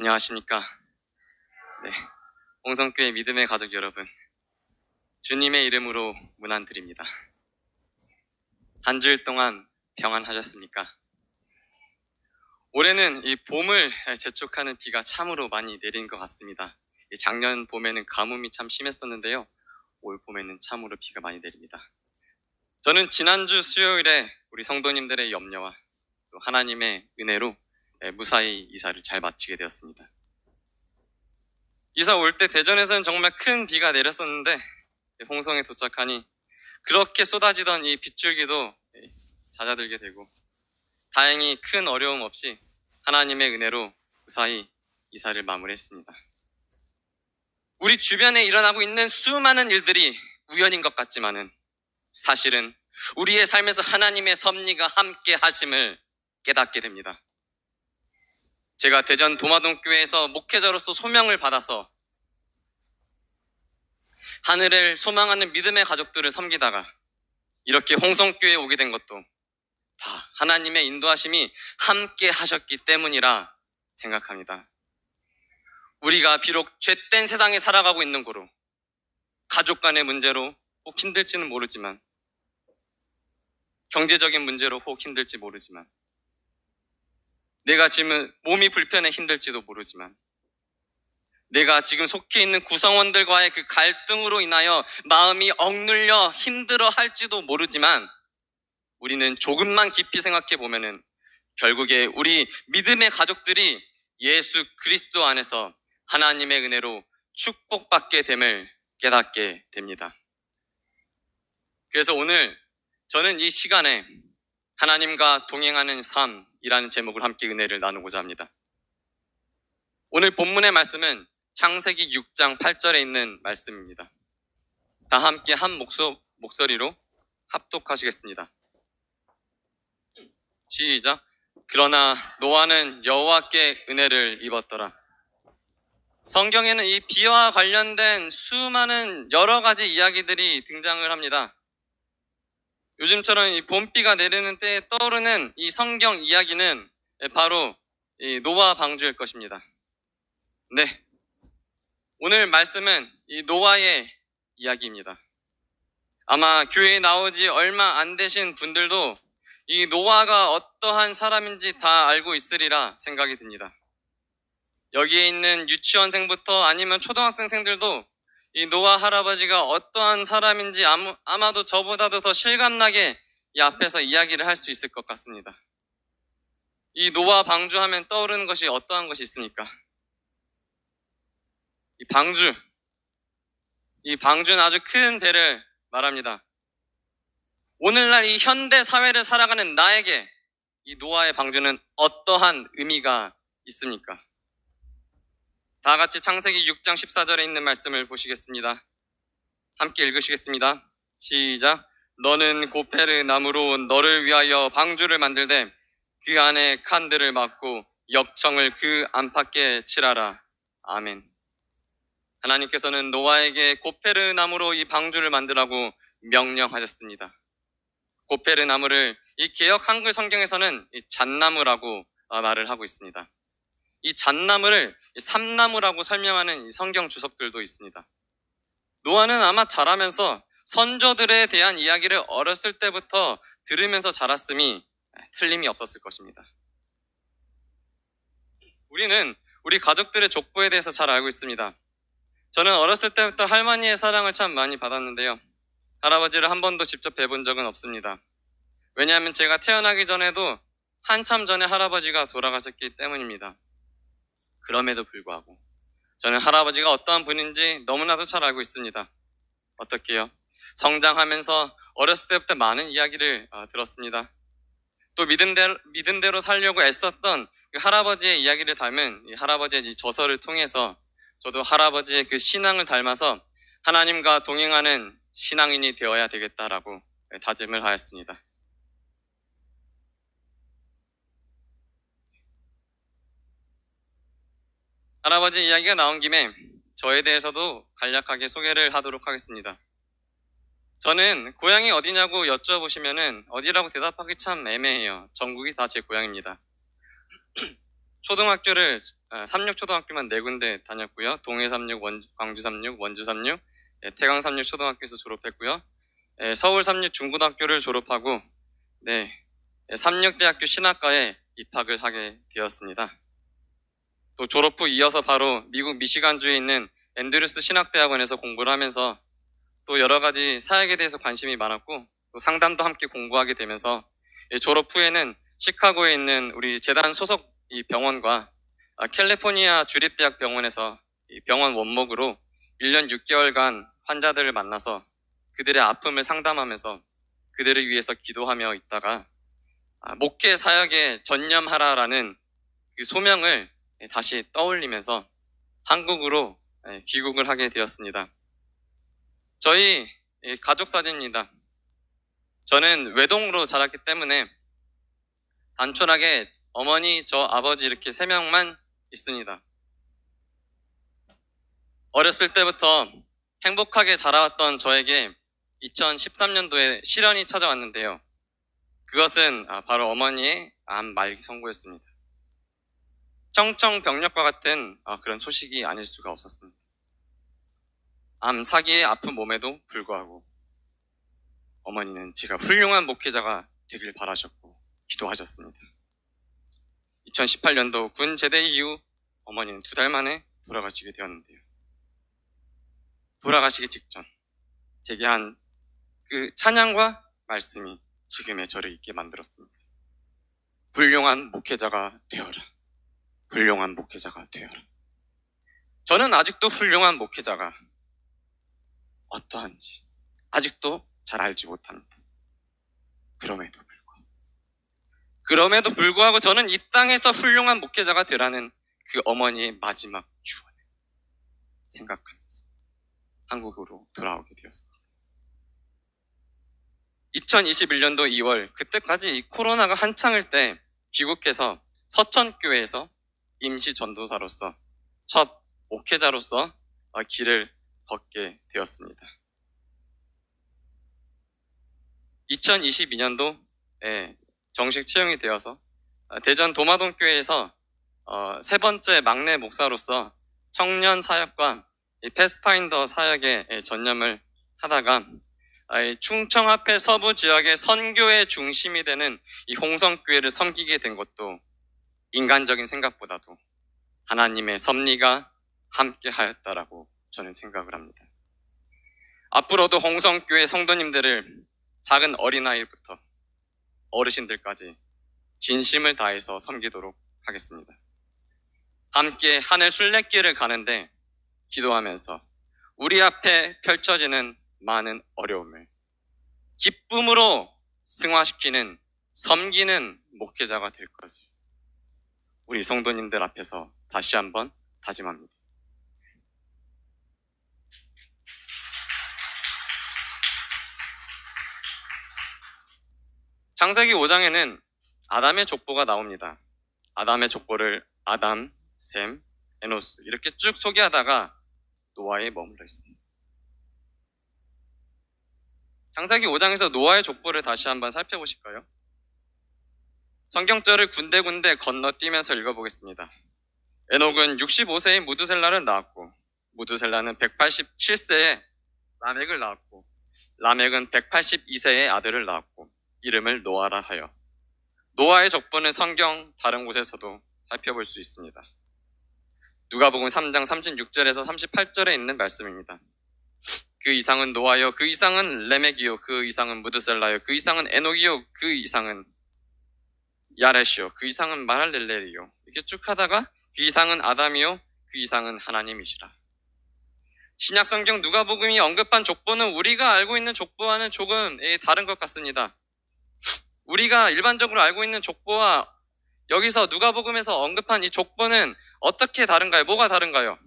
안녕하십니까. 네, 홍성교회 믿음의 가족 여러분, 주님의 이름으로 문안드립니다. 한 주일 동안 평안하셨습니까? 올해는 이 봄을 재촉하는 비가 참으로 많이 내린 것 같습니다. 작년 봄에는 가뭄이 참 심했었는데요, 올 봄에는 참으로 비가 많이 내립니다. 저는 지난주 수요일에 우리 성도님들의 염려와 또 하나님의 은혜로 무사히 이사를 잘 마치게 되었습니다. 이사 올 때 대전에서는 정말 큰 비가 내렸었는데 홍성에 도착하니 그렇게 쏟아지던 이 빗줄기도 잦아들게 되고, 다행히 큰 어려움 없이 하나님의 은혜로 무사히 이사를 마무리했습니다. 우리 주변에 일어나고 있는 수많은 일들이 우연인 것 같지만은 사실은 우리의 삶에서 하나님의 섭리가 함께 하심을 깨닫게 됩니다. 제가 대전 도마동교회에서 목회자로서 소명을 받아서 하늘을 소망하는 믿음의 가족들을 섬기다가 이렇게 홍성교회에 오게 된 것도 다 하나님의 인도하심이 함께 하셨기 때문이라 생각합니다. 우리가 비록 죄된 세상에 살아가고 있는 거로 가족 간의 문제로 혹 힘들지는 모르지만, 경제적인 문제로 혹 힘들지 모르지만, 내가 지금 몸이 불편해 힘들지도 모르지만, 내가 지금 속해 있는 구성원들과의 그 갈등으로 인하여 마음이 억눌려 힘들어 할지도 모르지만, 우리는 조금만 깊이 생각해 보면은 결국에 우리 믿음의 가족들이 예수 그리스도 안에서 하나님의 은혜로 축복받게 됨을 깨닫게 됩니다. 그래서 오늘 저는 이 시간에 하나님과 동행하는 삶이라는 제목을 함께 은혜를 나누고자 합니다. 오늘 본문의 말씀은 창세기 6장 8절에 있는 말씀입니다. 다 함께 한 목소리로 합독하시겠습니다. 시작. 그러나 노아는 여호와께 은혜를 입었더라. 성경에는 이 비와 관련된 수많은 여러 가지 이야기들이 등장을 합니다. 요즘처럼 이 봄비가 내리는 때에 떠오르는 이 성경 이야기는 바로 이 노아 방주일 것입니다. 네, 오늘 말씀은 이 노아의 이야기입니다. 아마 교회에 나오지 얼마 안 되신 분들도 이 노아가 어떠한 사람인지 다 알고 있으리라 생각이 듭니다. 여기에 있는 유치원생부터 아니면 초등학생들도 이 노아 할아버지가 어떠한 사람인지 아마도 저보다도 더 실감나게 이 앞에서 이야기를 할 수 있을 것 같습니다. 이 노아 방주하면 떠오르는 것이 어떠한 것이 있습니까? 이 방주는 아주 큰 배를 말합니다. 오늘날 이 현대 사회를 살아가는 나에게 이 노아의 방주는 어떠한 의미가 있습니까? 다 같이 창세기 6장 14절에 있는 말씀을 보시겠습니다. 함께 읽으시겠습니다. 시작. 너는 고페르 나무로 너를 위하여 방주를 만들되 그 안에 칸들을 막고 역청을 그 안팎에 칠하라. 아멘. 하나님께서는 노아에게 고페르 나무로 이 방주를 만들라고 명령하셨습니다. 고페르 나무를 이 개역 한글 성경에서는 이 잣나무라고 말을 하고 있습니다. 이 잣나무를 삼나무라고 설명하는 이 성경 주석들도 있습니다. 노아는 아마 자라면서 선조들에 대한 이야기를 어렸을 때부터 들으면서 자랐음이 틀림이 없었을 것입니다. 우리는 우리 가족들의 족보에 대해서 잘 알고 있습니다. 저는 어렸을 때부터 할머니의 사랑을 참 많이 받았는데요, 할아버지를 한 번도 직접 뵈본 적은 없습니다. 왜냐하면 제가 태어나기 전에도 한참 전에 할아버지가 돌아가셨기 때문입니다. 그럼에도 불구하고 저는 할아버지가 어떠한 분인지 너무나도 잘 알고 있습니다. 어떻게요? 성장하면서 어렸을 때부터 많은 이야기를 들었습니다. 또 믿음대로 살려고 애썼던 그 할아버지의 이야기를 닮은 이 할아버지의 이 저서를 통해서 저도 할아버지의 그 신앙을 닮아서 하나님과 동행하는 신앙인이 되어야 되겠다라고 다짐을 하였습니다. 할아버지 이야기가 나온 김에 저에 대해서도 간략하게 소개를 하도록 하겠습니다. 저는 고향이 어디냐고 여쭤보시면은 어디라고 대답하기 참 애매해요. 전국이 다 제 고향입니다. 초등학교를 삼육초등학교만 4군데 다녔고요. 동해 삼육, 광주 삼육, 원주 삼육, 태강 삼육 초등학교에서 졸업했고요. 서울 삼육 중고등학교를 졸업하고 삼육대학교 신학과에 입학을 하게 되었습니다. 또 졸업 후 이어서 바로 미국 미시간주에 있는 앤드루스 신학대학원에서 공부를 하면서 또 여러 가지 사역에 대해서 관심이 많았고 또 상담도 함께 공부하게 되면서 졸업 후에는 시카고에 있는 우리 재단 소속 이 병원과 캘리포니아 주립대학 병원에서 이 병원 원목으로 1년 6개월간 환자들을 만나서 그들의 아픔을 상담하면서 그들을 위해서 기도하며 있다가 목회 사역에 전념하라라는 그 소명을 다시 떠올리면서 한국으로 귀국을 하게 되었습니다. 저희 가족 사진입니다. 저는 외동으로 자랐기 때문에 단촐하게 어머니, 저, 아버지 이렇게 3명만 있습니다. 어렸을 때부터 행복하게 자라왔던 저에게 2013년도에 시련이 찾아왔는데요. 그것은 바로 어머니의 암 말기 선고였습니다. 청청병력과 같은 그런 소식이 아닐 수가 없었습니다. 암 사기의 아픈 몸에도 불구하고 어머니는 제가 훌륭한 목회자가 되길 바라셨고 기도하셨습니다. 2018년도 군 제대 이후 어머니는 2달 만에 돌아가시게 되었는데요. 돌아가시기 직전 제게 한 그 찬양과 말씀이 지금의 저를 있게 만들었습니다. 훌륭한 목회자가 되어라. 훌륭한 목회자가 되어라. 저는 아직도 훌륭한 목회자가 어떠한지 아직도 잘 알지 못합니다. 그럼에도 불구하고 저는 이 땅에서 훌륭한 목회자가 되라는 그 어머니의 마지막 유언을 생각하면서 한국으로 돌아오게 되었습니다. 2021년도 2월 그때까지 이 코로나가 한창일 때 귀국해서 서천교회에서 임시 전도사로서 첫 목회자로서 길을 걷게 되었습니다. 2022년도에 정식 채용이 되어서 대전 도마동교회에서 3번째 막내 목사로서 청년 사역과 패스파인더 사역에 전념을 하다가 충청 앞에 서부 지역의 선교의 중심이 되는 이 홍성교회를 섬기게 된 것도 인간적인 생각보다도 하나님의 섭리가 함께 하였다라고 저는 생각을 합니다. 앞으로도 홍성교회 성도님들을 작은 어린아이부터 어르신들까지 진심을 다해서 섬기도록 하겠습니다. 함께 하늘 순례길을 가는데 기도하면서 우리 앞에 펼쳐지는 많은 어려움을 기쁨으로 승화시키는 섬기는 목회자가 될 것을 우리 성도님들 앞에서 다시 한번 다짐합니다. 창세기 5장에는 아담의 족보가 나옵니다. 아담의 족보를 아담, 셈, 에노스 이렇게 쭉 소개하다가 노아에 머물러 있습니다. 창세기 5장에서 노아의 족보를 다시 한번 살펴보실까요? 성경절을 군데군데 건너뛰면서 읽어보겠습니다. 에녹은 65세의 무두셀라를 낳았고 무두셀라는 187세에 라멕을 낳았고 라멕은 182세의 아들을 낳았고 이름을 노아라 하여. 노아의 족보는 성경 다른 곳에서도 살펴볼 수 있습니다. 누가복음 3장 36절에서 38절에 있는 말씀입니다. 그 이상은 노아요, 그 이상은 레멕이요, 그 이상은 무드셀라요, 그 이상은 에녹이요, 그 이상은 야렛이요, 그 이상은 마랄렐렐이요. 이렇게 쭉 하다가 그 이상은 아담이요, 그 이상은 하나님이시라. 신약성경 누가복음이 언급한 족보는 우리가 알고 있는 족보와는 조금 다른 것 같습니다. 우리가 일반적으로 알고 있는 족보와 여기서 누가복음에서 언급한 이 족보는 어떻게 다른가요? 뭐가 다른가요?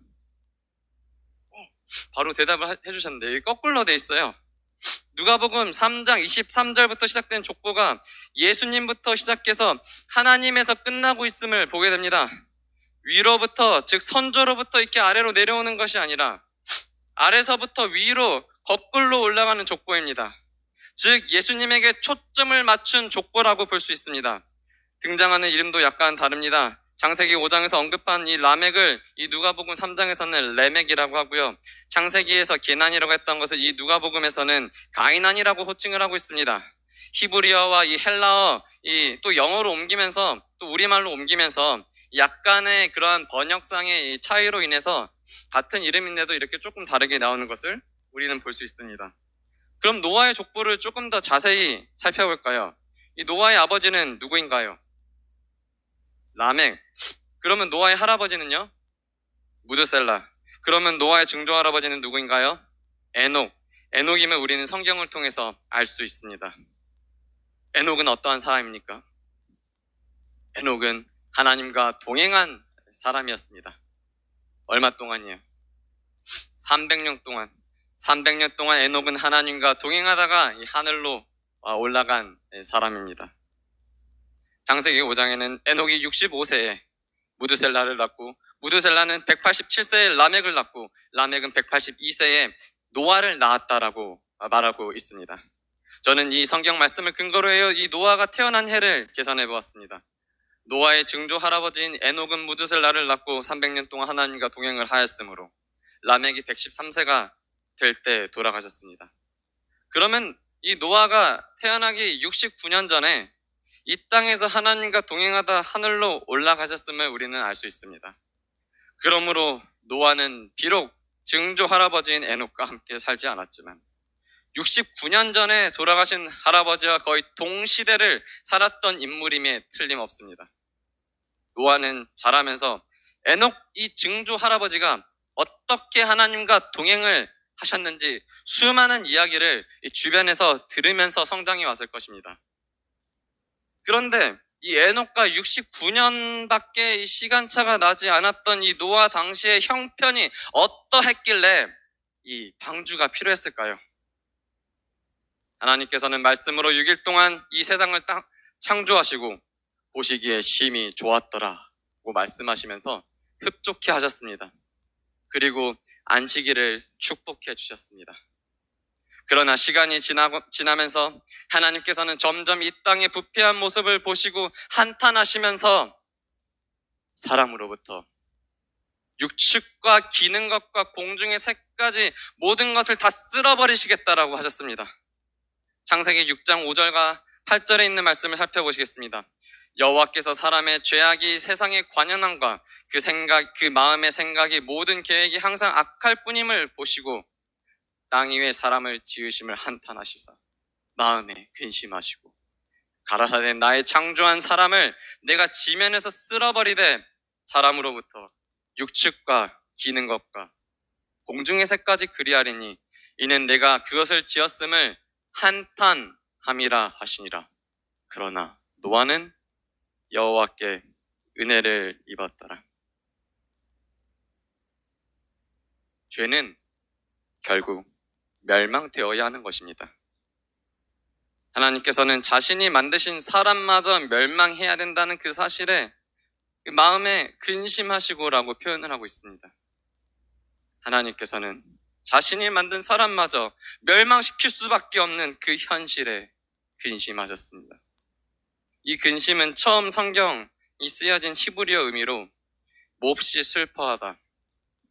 바로 대답을 해주셨는데 여기 거꾸로 돼 있어요. 누가복음 3장 23절부터 시작된 족보가 예수님부터 시작해서 하나님에서 끝나고 있음을 보게 됩니다. 위로부터, 즉 선조로부터 이렇게 아래로 내려오는 것이 아니라 아래서부터 위로 거꾸로 올라가는 족보입니다. 즉 예수님에게 초점을 맞춘 족보라고 볼 수 있습니다. 등장하는 이름도 약간 다릅니다. 창세기 5장에서 언급한 이 라멕을 이 누가복음 3장에서는 레멕이라고 하고요. 창세기에서 게난이라고 했던 것을 이 누가복음에서는 가이난이라고 호칭을 하고 있습니다. 히브리어와 이 헬라어, 또 영어로 옮기면서 또 우리말로 옮기면서 약간의 그러한 번역상의 차이로 인해서 같은 이름인데도 이렇게 조금 다르게 나오는 것을 우리는 볼 수 있습니다. 그럼 노아의 족보를 조금 더 자세히 살펴볼까요? 이 노아의 아버지는 누구인가요? 라멕. 그러면 노아의 할아버지는요? 무드셀라. 그러면 노아의 증조 할아버지는 누구인가요? 에녹. 에녹임을 우리는 성경을 통해서 알 수 있습니다. 에녹은 어떠한 사람입니까? 에녹은 하나님과 동행한 사람이었습니다. 얼마 동안이요? 300년 동안. 300년 동안 에녹은 하나님과 동행하다가 이 하늘로 올라간 사람입니다. 창세기 5장에는 에녹이 65세에 무드셀라를 낳고, 무드셀라는 187세에 라멕을 낳고, 라멕은 182세에 노아를 낳았다라고 말하고 있습니다. 저는 이 성경 말씀을 근거로 해요 이 노아가 태어난 해를 계산해 보았습니다. 노아의 증조 할아버지인 에녹은 무드셀라를 낳고 300년 동안 하나님과 동행을 하였으므로 라멕이 113세가 될 때 돌아가셨습니다. 그러면 이 노아가 태어나기 69년 전에 이 땅에서 하나님과 동행하다 하늘로 올라가셨음을 우리는 알 수 있습니다. 그러므로 노아는 비록 증조 할아버지인 에녹과 함께 살지 않았지만 69년 전에 돌아가신 할아버지와 거의 동시대를 살았던 인물임에 틀림없습니다. 노아는 자라면서 에녹 이 증조 할아버지가 어떻게 하나님과 동행을 하셨는지 수많은 이야기를 주변에서 들으면서 성장해 왔을 것입니다. 그런데 이 에녹과 69년밖에 시간차가 나지 않았던 이 노아 당시의 형편이 어떠했길래 이 방주가 필요했을까요? 하나님께서는 말씀으로 6일 동안 이 세상을 딱 창조하시고 보시기에 심히 좋았더라고 말씀하시면서 흡족해 하셨습니다. 그리고 안식일을 축복해 주셨습니다. 그러나 시간이 지나면서 하나님께서는 점점 이 땅의 부패한 모습을 보시고 한탄하시면서 사람으로부터 육축과 기는 것과 공중의 새까지 모든 것을 다 쓸어버리시겠다라고 하셨습니다. 창세기 6장 5절과 8절에 있는 말씀을 살펴보시겠습니다. 여호와께서 사람의 죄악이 세상의 관연함과 그 마음의 생각이 모든 계획이 항상 악할 뿐임을 보시고 땅 위에 사람을 지으심을 한탄하시사 마음에 근심하시고 가라사대 나의 창조한 사람을 내가 지면에서 쓸어버리되 사람으로부터 육축과 기는 것과 공중의 새까지 그리하리니 이는 내가 그것을 지었음을 한탄함이라 하시니라. 그러나 노아는 여호와께 은혜를 입었더라. 죄는 결국 멸망되어야 하는 것입니다. 하나님께서는 자신이 만드신 사람마저 멸망해야 된다는 그 사실에 마음에 근심하시고라고 표현을 하고 있습니다. 하나님께서는 자신이 만든 사람마저 멸망시킬 수밖에 없는 그 현실에 근심하셨습니다. 이 근심은 처음 성경이 쓰여진 히브리어 의미로 몹시 슬퍼하다,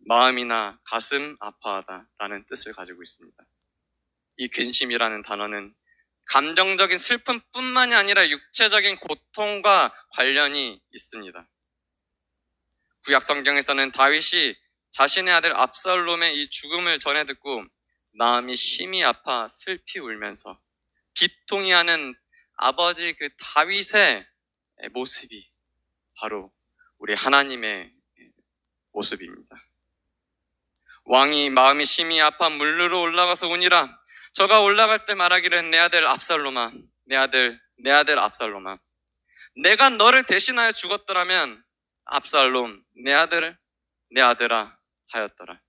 마음이나 가슴 아파하다 라는 뜻을 가지고 있습니다. 이 근심이라는 단어는 감정적인 슬픔뿐만이 아니라 육체적인 고통과 관련이 있습니다. 구약 성경에서는 다윗이 자신의 아들 압살롬의 이 죽음을 전해 듣고 마음이 심히 아파 슬피 울면서 비통히 하는 아버지 그 다윗의 모습이 바로 우리 하나님의 모습입니다. 왕이 마음이 심히 아파 물르러 올라가서 오니라. 저가 올라갈 때 말하기를 내 아들 압살롬아, 내 아들 압살롬아, 내가 너를 대신하여 죽었더라면 압살롬, 내 아들아 하였더라.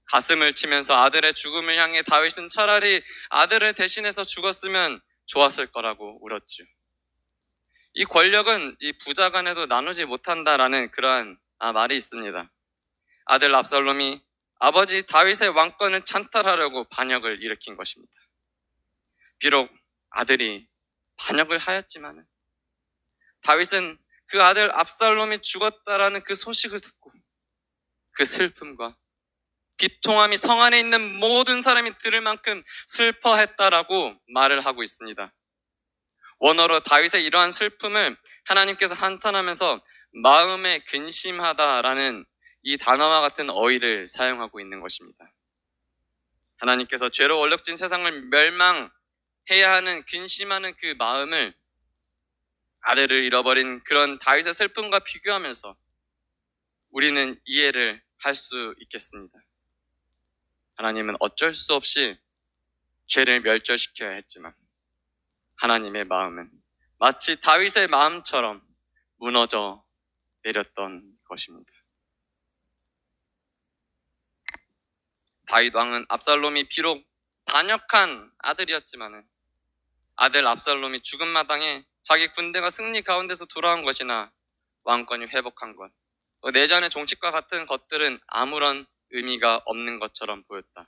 가슴을 치면서 아들의 죽음을 향해 다윗은 차라리 아들을 대신해서 죽었으면 좋았을 거라고 울었죠. 이 권력은 이 부자 간에도 나누지 못한다라는 그러한 말이 있습니다. 아들 압살롬이 아버지 다윗의 왕권을 찬탈하려고 반역을 일으킨 것입니다. 비록 아들이 반역을 하였지만 다윗은 그 아들 압살롬이 죽었다라는 그 소식을 듣고 그 슬픔과 비통함이 성 안에 있는 모든 사람이 들을 만큼 슬퍼했다라고 말을 하고 있습니다. 원어로 다윗의 이러한 슬픔을 하나님께서 한탄하면서 마음에 근심하다라는 이 단어와 같은 어휘를 사용하고 있는 것입니다. 하나님께서 죄로 얼룩진 세상을 멸망해야 하는 근심하는 그 마음을 아들을 잃어버린 그런 다윗의 슬픔과 비교하면서 우리는 이해를 할 수 있겠습니다. 하나님은 어쩔 수 없이 죄를 멸절시켜야 했지만 하나님의 마음은 마치 다윗의 마음처럼 무너져 내렸던 것입니다. 다윗 왕은 압살롬이 비록 반역한 아들이었지만 아들 압살롬이 죽은 마당에 자기 군대가 승리 가운데서 돌아온 것이나 왕권이 회복한 것, 또 내전의 종식과 같은 것들은 아무런 의미가 없는 것처럼 보였다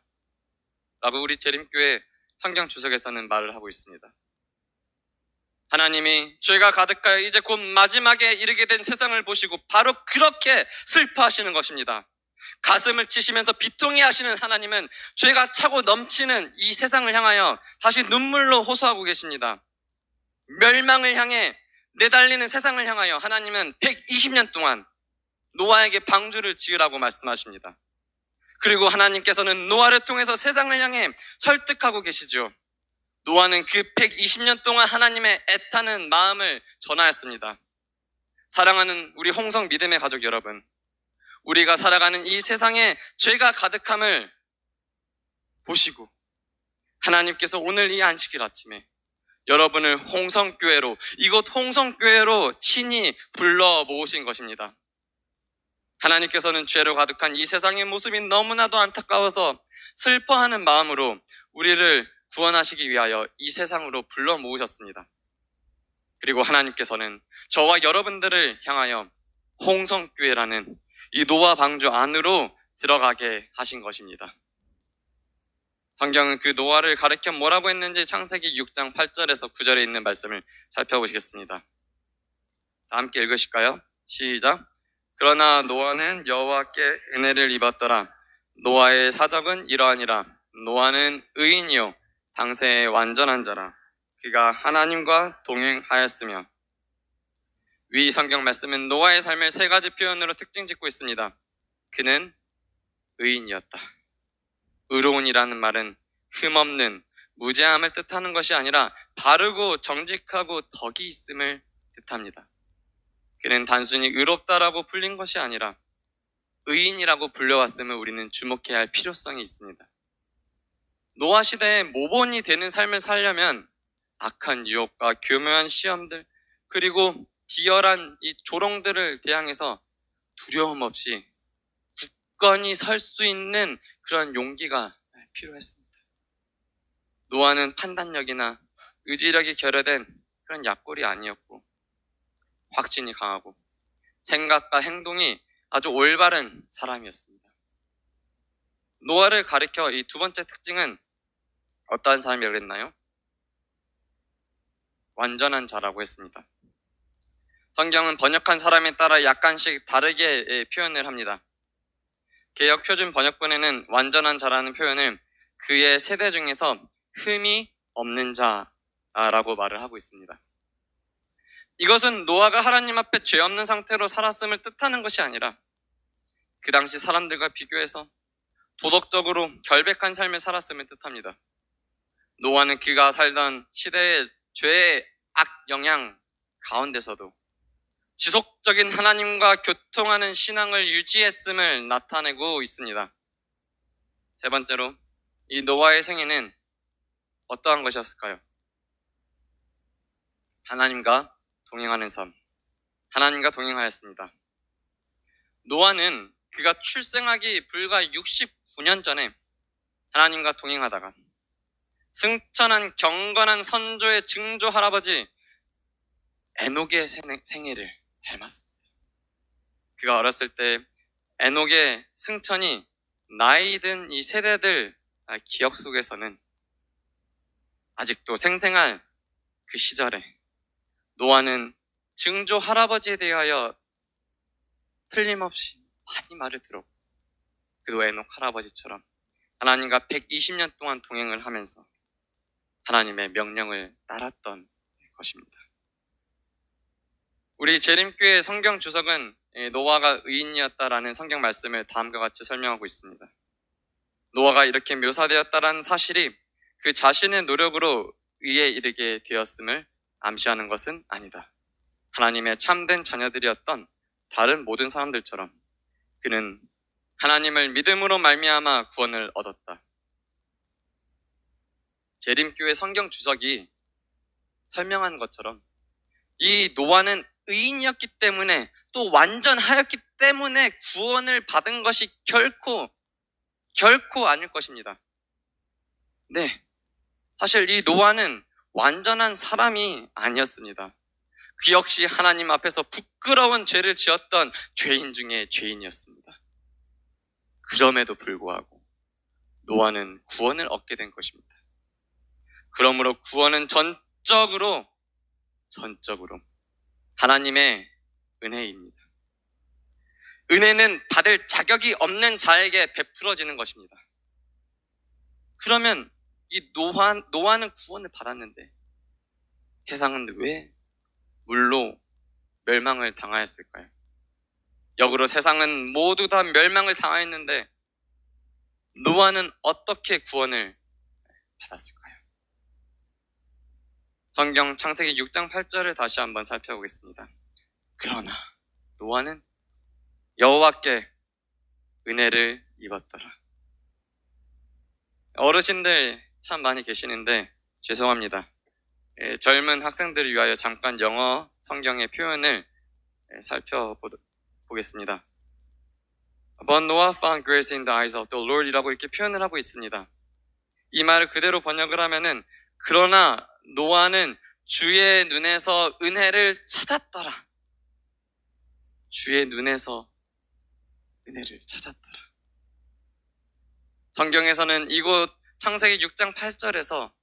라고 우리 재림교회 성경 주석에서는 말을 하고 있습니다. 하나님이 죄가 가득하여 이제 곧 마지막에 이르게 된 세상을 보시고 바로 그렇게 슬퍼하시는 것입니다. 가슴을 치시면서 비통해 하시는 하나님은 죄가 차고 넘치는 이 세상을 향하여 다시 눈물로 호소하고 계십니다. 멸망을 향해 내달리는 세상을 향하여 하나님은 120년 동안 노아에게 방주를 지으라고 말씀하십니다. 그리고 하나님께서는 노아를 통해서 세상을 향해 설득하고 계시죠. 노아는 그 120년 동안 하나님의 애타는 마음을 전하였습니다. 사랑하는 우리 홍성 믿음의 가족 여러분, 우리가 살아가는 이 세상에 죄가 가득함을 보시고 하나님께서 오늘 이 안식일 아침에 여러분을 홍성교회로, 이곳 홍성교회로 친히 불러 모으신 것입니다. 하나님께서는 죄로 가득한 이 세상의 모습이 너무나도 안타까워서 슬퍼하는 마음으로 우리를 구원하시기 위하여 이 세상으로 불러 모으셨습니다. 그리고 하나님께서는 저와 여러분들을 향하여 홍성교회라는 이 노아 방주 안으로 들어가게 하신 것입니다. 성경은 그 노아를 가리켜 뭐라고 했는지 창세기 6장 8절에서 9절에 있는 말씀을 살펴보시겠습니다. 다 함께 읽으실까요? 시작. 그러나 노아는 여호와께 은혜를 입었더라. 노아의 사적은 이러하니라. 노아는 의인이요 당세의 완전한 자라. 그가 하나님과 동행하였으며. 위 성경 말씀은 노아의 삶을 세 가지 표현으로 특징 짓고 있습니다. 그는 의인이었다. 의로운이라는 말은 흠없는 무죄함을 뜻하는 것이 아니라 바르고 정직하고 덕이 있음을 뜻합니다. 그는 단순히 의롭다라고 불린 것이 아니라 의인이라고 불려왔음을 우리는 주목해야 할 필요성이 있습니다. 노아 시대에 모본이 되는 삶을 살려면 악한 유혹과 교묘한 시험들, 그리고 비열한 이 조롱들을 대항해서 두려움 없이 굳건히 설 수 있는 그런 용기가 필요했습니다. 노아는 판단력이나 의지력이 결여된 그런 약골이 아니었고 확신이 강하고 생각과 행동이 아주 올바른 사람이었습니다. 노아를 가리켜 이 두 번째 특징은 어떠한 사람이라고 했나요? 완전한 자라고 했습니다. 성경은 번역한 사람에 따라 약간씩 다르게 표현을 합니다. 개역 표준 번역본에는 완전한 자라는 표현을 그의 세대 중에서 흠이 없는 자라고 말을 하고 있습니다. 이것은 노아가 하나님 앞에 죄 없는 상태로 살았음을 뜻하는 것이 아니라 그 당시 사람들과 비교해서 도덕적으로 결백한 삶을 살았음을 뜻합니다. 노아는 그가 살던 시대의 죄의 악 영향 가운데서도 지속적인 하나님과 교통하는 신앙을 유지했음을 나타내고 있습니다. 세 번째로, 이 노아의 생애는 어떠한 것이었을까요? 하나님과 동행하는 삶. 하나님과 동행하였습니다. 노아는 그가 출생하기 불과 69년 전에 하나님과 동행하다가 승천한 경건한 선조의 증조 할아버지 에녹의 생애를 닮았습니다. 그가 어렸을 때 에녹의 승천이 나이 든 이 세대들 기억 속에서는 아직도 생생한 그 시절에 노아는 증조 할아버지에 대하여 틀림없이 많이 말을 들었고, 그도 에녹 할아버지처럼 하나님과 120년 동안 동행을 하면서 하나님의 명령을 따랐던 것입니다. 우리 재림교회 성경 주석은 노아가 의인이었다라는 성경 말씀을 다음과 같이 설명하고 있습니다. 노아가 이렇게 묘사되었다라는 사실이 그 자신의 노력으로 의에 이르게 되었음을 암시하는 것은 아니다. 하나님의 참된 자녀들이었던 다른 모든 사람들처럼 그는 하나님을 믿음으로 말미암아 구원을 얻었다. 재림교회 성경 주석이 설명한 것처럼 이 노아는 의인이었기 때문에 또 완전하였기 때문에 구원을 받은 것이 결코 아닐 것입니다. 네, 사실 이 노아는 완전한 사람이 아니었습니다. 그 역시 하나님 앞에서 부끄러운 죄를 지었던 죄인 중에 죄인이었습니다. 그럼에도 불구하고 노아는 구원을 얻게 된 것입니다. 그러므로 구원은 전적으로 하나님의 은혜입니다. 은혜는 받을 자격이 없는 자에게 베풀어지는 것입니다. 그러면 이 노아는 구원을 받았는데 세상은 왜 물로 멸망을 당하였을까요? 역으로 세상은 모두 다 멸망을 당하였는데 노아는 어떻게 구원을 받았을까요? 성경 창세기 6장 8절을 다시 한번 살펴보겠습니다. 그러나 노아는 여호와께 은혜를 입었더라. 어르신들 참 많이 계시는데 죄송합니다. 젊은 학생들을 위하여 잠깐 영어 성경의 표현을 살펴보겠습니다. But Noah found grace in the eyes of the Lord 이라고 이렇게 표현을 하고 있습니다. 이 말을 그대로 번역을 하면은 그러나 노아는 주의 눈에서 은혜를 찾았더라. 주의 눈에서 은혜를 찾았더라. 성경에서는 이곳 창세기 6장 8절에서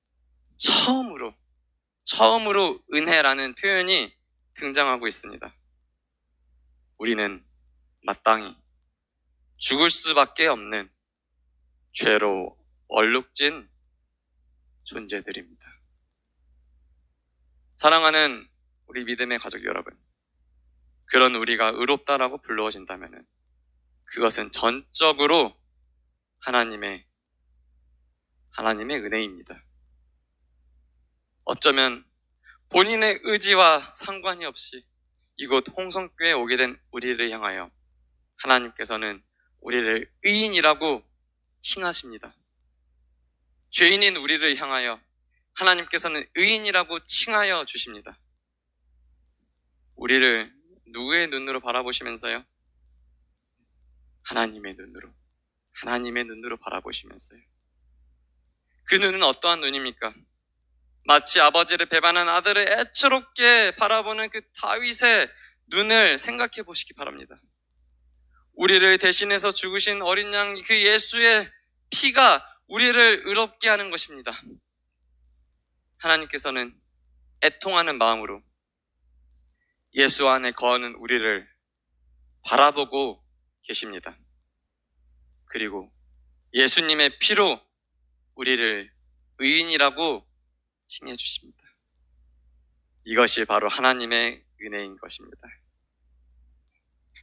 처음으로 은혜라는 표현이 등장하고 있습니다. 우리는 마땅히 죽을 수밖에 없는 죄로 얼룩진 존재들입니다. 사랑하는 우리 믿음의 가족 여러분, 그런 우리가 의롭다라고 불러진다면 그것은 전적으로 하나님의 은혜입니다. 어쩌면 본인의 의지와 상관이 없이 이곳 홍성교회에 오게 된 우리를 향하여 하나님께서는 우리를 의인이라고 칭하십니다. 죄인인 우리를 향하여 하나님께서는 의인이라고 칭하여 주십니다. 우리를 누구의 눈으로 바라보시면서요? 하나님의 눈으로 바라보시면서요. 그 눈은 어떠한 눈입니까? 마치 아버지를 배반한 아들을 애처롭게 바라보는 그 다윗의 눈을 생각해 보시기 바랍니다. 우리를 대신해서 죽으신 어린 양 그 예수의 피가 우리를 의롭게 하는 것입니다. 하나님께서는 애통하는 마음으로 예수 안에 거하는 우리를 바라보고 계십니다. 그리고 예수님의 피로 우리를 의인이라고 칭해 주십니다. 이것이 바로 하나님의 은혜인 것입니다.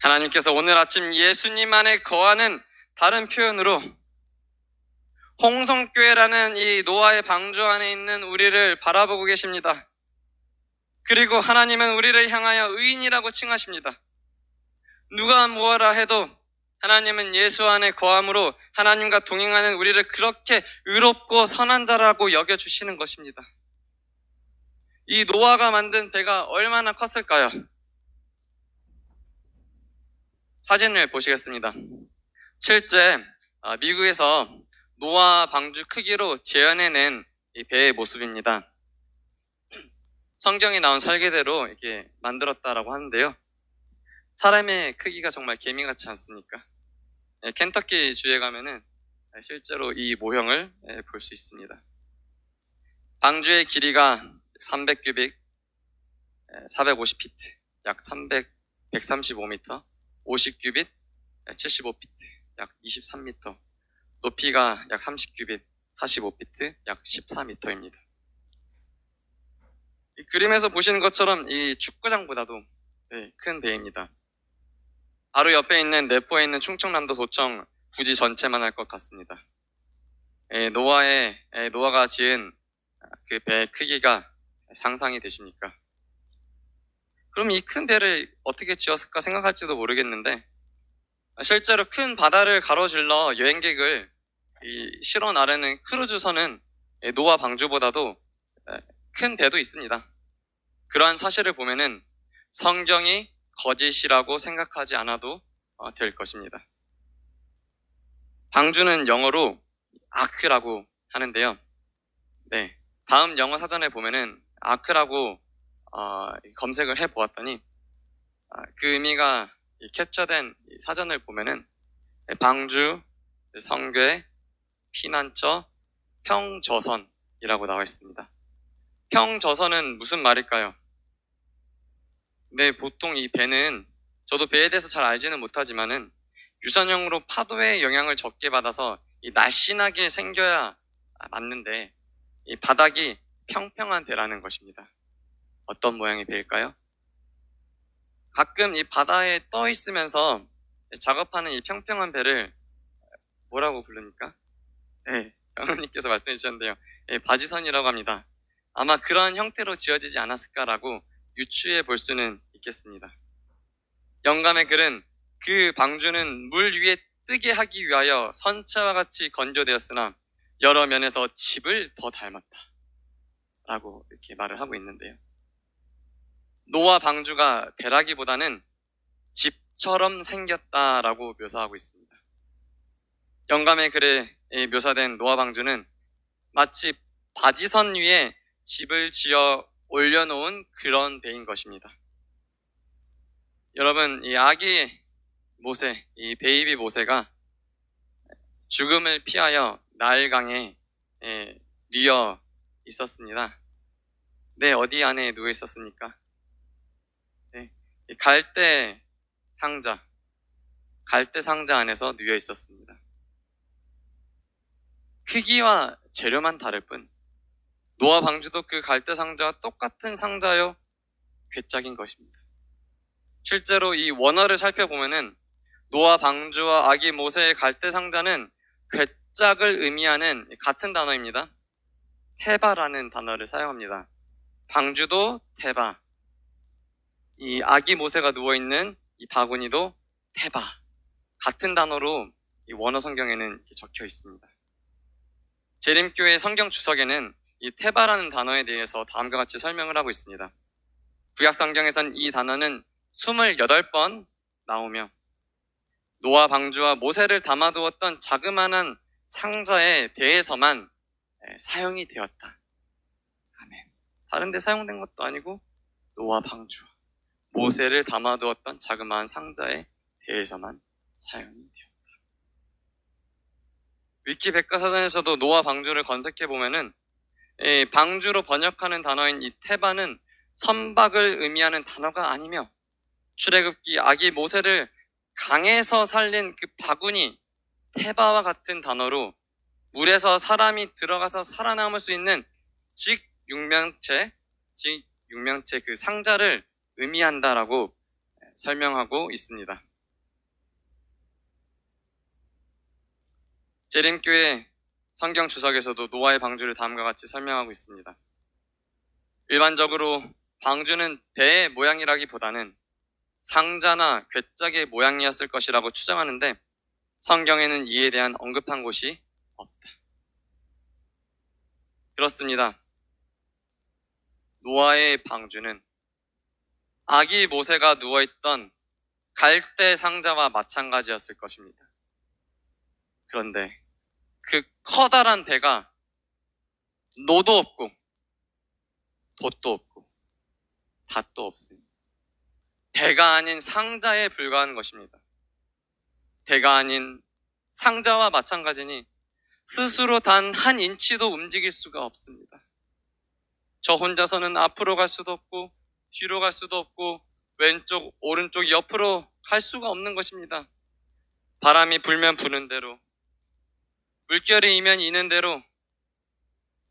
하나님께서 오늘 아침 예수님 안에 거하는 다른 표현으로 홍성교회라는 이 노아의 방주 안에 있는 우리를 바라보고 계십니다. 그리고 하나님은 우리를 향하여 의인이라고 칭하십니다. 누가 무엇라 해도 하나님은 예수 안에 거함으로 하나님과 동행하는 우리를 그렇게 의롭고 선한 자라고 여겨주시는 것입니다. 이 노아가 만든 배가 얼마나 컸을까요? 사진을 보시겠습니다. 실제 미국에서 노아 방주 크기로 재현해낸 이 배의 모습입니다. 성경에 나온 설계대로 이렇게 만들었다라고 하는데요. 사람의 크기가 정말 개미 같지 않습니까? 켄터키 주에 가면은 실제로 이 모형을 볼 수 있습니다. 방주의 길이가 300규빅, 450피트. 약 135m, 50규빗, 75피트, 약 23m, 높이가 약 30규빗, 45피트, 약 14m입니다. 이 그림에서 보시는 것처럼 이 축구장보다도 큰 배입니다. 바로 옆에 있는 내포에 있는 충청남도 도청 부지 전체만 할 것 같습니다. 노아가 지은 그 배의 크기가 상상이 되십니까? 그럼 이 큰 배를 어떻게 지었을까 생각할지도 모르겠는데, 실제로 큰 바다를 가로질러 여행객을 실어 나르는 크루즈선은 노아 방주보다도 큰 배도 있습니다. 그러한 사실을 보면은 성경이 거짓이라고 생각하지 않아도 될 것입니다. 방주는 영어로 아크라고 하는데요. 다음 영어 사전에 보면은 아크라고 검색을 해보았더니 그 의미가 캡처된 사전을 보면은 방주, 성궤, 피난처, 평저선이라고 나와 있습니다. 평저선은 무슨 말일까요? 보통 이 배는, 저도 배에 대해서 잘 알지는 못하지만은 유선형으로 파도의 영향을 적게 받아서 날씬하게 생겨야 맞는데, 이 바닥이 평평한 배라는 것입니다. 어떤 모양의 배일까요? 가끔 이 바다에 떠 있으면서 작업하는 이 평평한 배를 뭐라고 부릅니까? 변호님께서 말씀해 주셨는데요. 바지선이라고 합니다. 아마 그러한 형태로 지어지지 않았을까라고 유추해 볼 수는 있겠습니다. 영감의 글은 그 방주는 물 위에 뜨게 하기 위하여 선체와 같이 건조되었으나 여러 면에서 집을 더 닮았다 라고 이렇게 말을 하고 있는데요. 노아 방주가 배라기보다는 집처럼 생겼다라고 묘사하고 있습니다. 영감의 글에 묘사된 노아 방주는 마치 바지선 위에 집을 지어 올려놓은 그런 배인 것입니다. 여러분, 이 아기 모세, 이 베이비 모세가 죽음을 피하여 나일강에 누워 있었습니다. 어디 안에 누워 있었습니까? 갈대 상자 안에서 누워 있었습니다. 크기와 재료만 다를 뿐 노아 방주도 그 갈대 상자와 똑같은 상자요 괴짝인 것입니다. 실제로 이 원어를 살펴보면은 노아 방주와 아기 모세의 갈대 상자는 괴짝을 의미하는 같은 단어입니다. 테바라는 단어를 사용합니다. 방주도 테바, 이 아기 모세가 누워있는 이 바구니도 테바, 같은 단어로 이 원어 성경에는 적혀 있습니다. 재림교회 성경 주석에는 이 테바라는 단어에 대해서 다음과 같이 설명을 하고 있습니다. 구약 성경에선 이 단어는 28번 나오며 노아 방주와 모세를 담아두었던 자그마한 상자에 대해서만 사용이 되었다. 아멘. 다른 데 사용된 것도 아니고 노아 방주와 모세를 담아두었던 자그마한 상자에 대해서만 사용이 되었다. 위키 백과사전에서도 노아 방주를 검색해보면은 방주로 번역하는 단어인 이 테바는 선박을 의미하는 단어가 아니며 출애굽기 아기 모세를 강에서 살린 그 바구니 테바와 같은 단어로 물에서 사람이 들어가서 살아남을 수 있는 직육명체 그 상자를 의미한다라고 설명하고 있습니다. 재림교회 성경 주석에서도 노아의 방주를 다음과 같이 설명하고 있습니다. 일반적으로 방주는 배의 모양이라기보다는 상자나 괴짝의 모양이었을 것이라고 추정하는데 성경에는 이에 대한 언급한 곳이 없다. 그렇습니다. 노아의 방주는 아기 모세가 누워있던 갈대 상자와 마찬가지였을 것입니다. 그런데 그 커다란 배가 노도 없고 돛도 없고 닷도 없습니다. 배가 아닌 상자에 불과한 것입니다. 배가 아닌 상자와 마찬가지니 스스로 단 한 인치도 움직일 수가 없습니다. 저 혼자서는 앞으로 갈 수도 없고 뒤로 갈 수도 없고 왼쪽, 오른쪽, 옆으로 갈 수가 없는 것입니다. 바람이 불면 부는 대로, 물결이 이면 이는 대로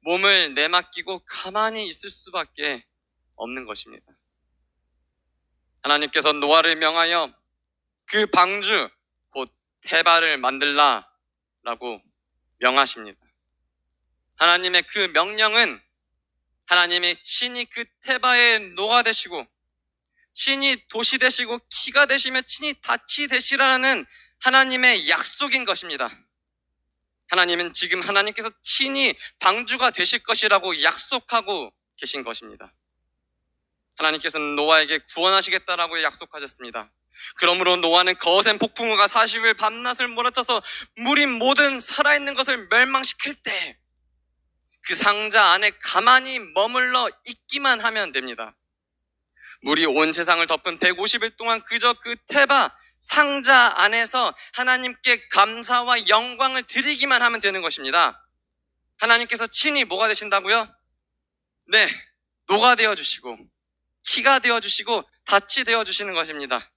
몸을 내맡기고 가만히 있을 수밖에 없는 것입니다. 하나님께서 노아를 명하여 그 방주, 곧 테바를 만들라라고 명하십니다. 하나님의 그 명령은 하나님이 친히 그 테바의 노가 되시고 친히 도시 되시고 키가 되시며 친히 닻이 되시라는 하나님의 약속인 것입니다. 하나님은 지금 하나님께서 친히 방주가 되실 것이라고 약속하고 계신 것입니다. 하나님께서는 노아에게 구원하시겠다라고 약속하셨습니다. 그러므로 노아는 거센 폭풍우가 40일 밤낮을 몰아쳐서 물이 모든 살아있는 것을 멸망시킬 때 그 상자 안에 가만히 머물러 있기만 하면 됩니다. 물이 온 세상을 덮은 150일 동안 그저 그 테바 상자 안에서 하나님께 감사와 영광을 드리기만 하면 되는 것입니다. 하나님께서 친히 뭐가 되신다고요? 네, 노가 되어주시고 키가 되어주시고 닻이 되어주시는 것입니다.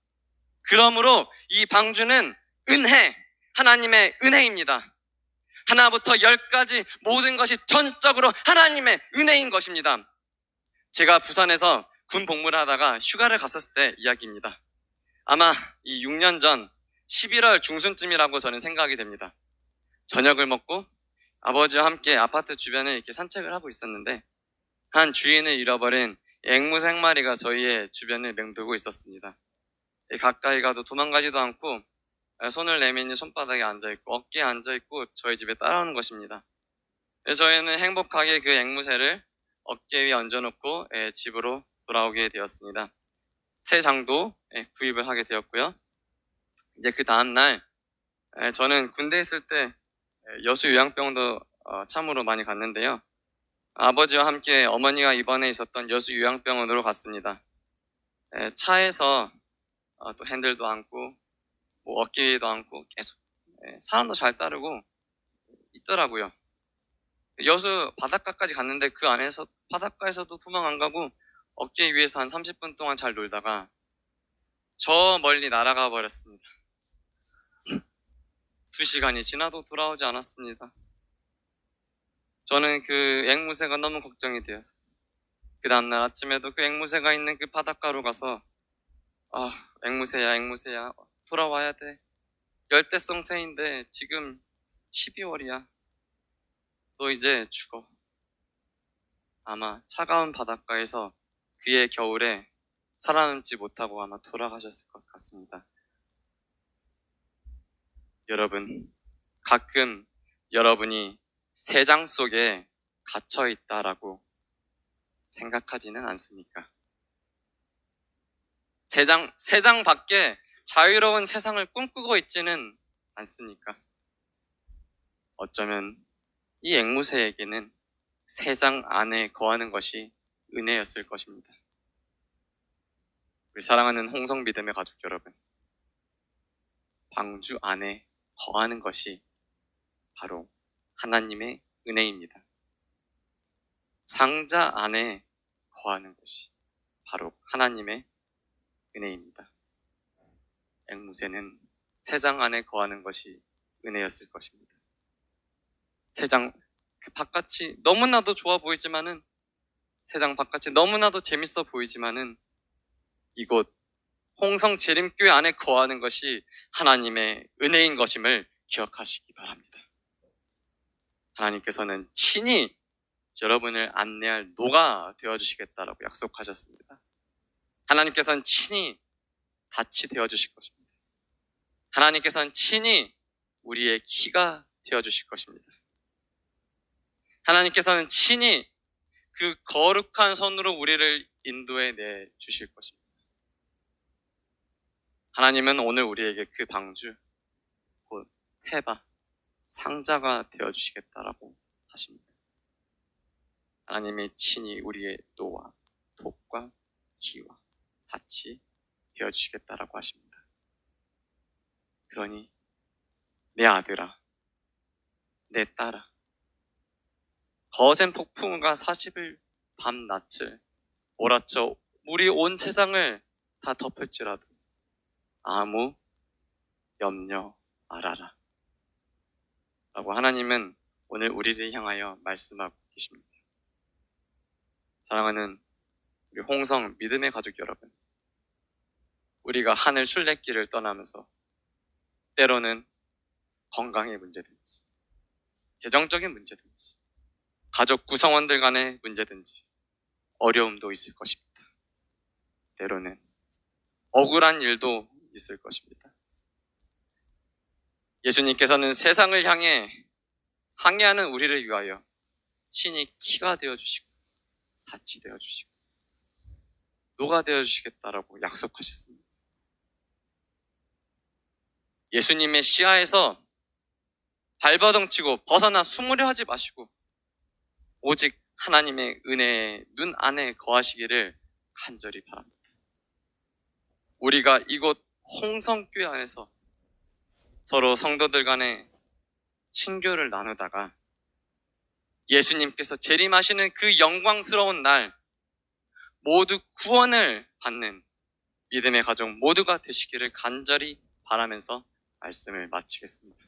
그러므로 이 방주는 은혜, 하나님의 은혜입니다. 하나부터 10까지 모든 것이 전적으로 하나님의 은혜인 것입니다. 제가 부산에서 군 복무를 하다가 휴가를 갔었을 때 이야기입니다. 아마 이 6년 전 11월 중순쯤이라고 저는 생각이 됩니다. 저녁을 먹고 아버지와 함께 아파트 주변을 이렇게 산책을 하고 있었는데 한 주인을 잃어버린 앵무새 한 마리가 저희의 주변을 맴돌고 있었습니다. 가까이 가도 도망가지도 않고 손을 내밀니 손바닥에 앉아있고 어깨에 앉아있고 저희 집에 따라오는 것입니다. 저희는 행복하게 그 앵무새를 어깨 위에 얹어놓고 집으로 돌아오게 되었습니다. 새 장도 구입을 하게 되었고요. 이제 그 다음날 저는 군대에 있을 때 여수 요양병원도 참으로 많이 갔는데요. 아버지와 함께 어머니가 입원해 있었던 여수 요양병원으로 갔습니다. 차에서 또 핸들도 안고 뭐 어깨도 안고 계속 사람도 잘 따르고 있더라고요. 여수 바닷가까지 갔는데 그 안에서 바닷가에서도 도망 안 가고 어깨 위에서 한 30분 동안 잘 놀다가 저 멀리 날아가 버렸습니다. 2시간이 지나도 돌아오지 않았습니다. 저는 그 앵무새가 너무 걱정이 되었어요. 그 다음날 아침에도 그 앵무새가 있는 그 바닷가로 가서 앵무새야 돌아와야 돼. 열대성 새인데 지금 12월이야. 너 이제 죽어. 아마 차가운 바닷가에서 그의 겨울에 살아남지 못하고 아마 돌아가셨을 것 같습니다. 여러분, 가끔 여러분이 새장 속에 갇혀 있다라고 생각하지는 않습니까? 새장 밖에 자유로운 세상을 꿈꾸고 있지는 않습니까? 어쩌면 이 앵무새에게는 새장 안에 거하는 것이 은혜였을 것입니다. 우리 사랑하는 홍성 믿음의 가족 여러분, 방주 안에 거하는 것이 바로 하나님의 은혜입니다. 상자 안에 거하는 것이 바로 하나님의 은혜입니다. 앵무새는 새장 안에 거하는 것이 은혜였을 것입니다. 새장 그 바깥이 너무나도 좋아 보이지만은, 새장 바깥이 너무나도 재밌어 보이지만은 이곳 홍성 재림교회 안에 거하는 것이 하나님의 은혜인 것임을 기억하시기 바랍니다. 하나님께서는 친히 여러분을 안내할 노가 되어주시겠다라고 약속하셨습니다. 하나님께서는 친히 닻이 되어주실 것입니다. 하나님께서는 친히 우리의 키가 되어주실 것입니다. 하나님께서는 친히 그 거룩한 손으로 우리를 인도해 내 주실 것입니다. 하나님은 오늘 우리에게 그 방주, 곧 테바, 상자가 되어주시겠다라고 하십니다. 하나님이 친히 우리의 노와 돛과 기와 닻이 되어주시겠다라고 하십니다. 그러니 내 아들아, 내 딸아, 거센 폭풍우가 40일 밤낮을 몰아쳐 물이 온 세상을 다 덮을지라도 아무 염려 말아라. 라고 하나님은 오늘 우리를 향하여 말씀하고 계십니다. 사랑하는 우리 홍성 믿음의 가족 여러분, 우리가 하늘 순례길을 떠나면서 때로는 건강의 문제든지 재정적인 문제든지 가족 구성원들 간의 문제든지 어려움도 있을 것입니다. 때로는 억울한 일도 있을 것입니다. 예수님께서는 세상을 향해 항해하는 우리를 위하여 친히 키가 되어주시고 닻이 되어주시고 노가 되어주시겠다라고 약속하셨습니다. 예수님의 시야에서 발버둥치고 벗어나 숨으려 하지 마시고 오직 하나님의 은혜의 눈 안에 거하시기를 간절히 바랍니다. 우리가 이곳 홍성교회 안에서 서로 성도들 간에 친교를 나누다가 예수님께서 재림하시는 그 영광스러운 날 모두 구원을 받는 믿음의 가족 모두가 되시기를 간절히 바라면서 말씀을 마치겠습니다.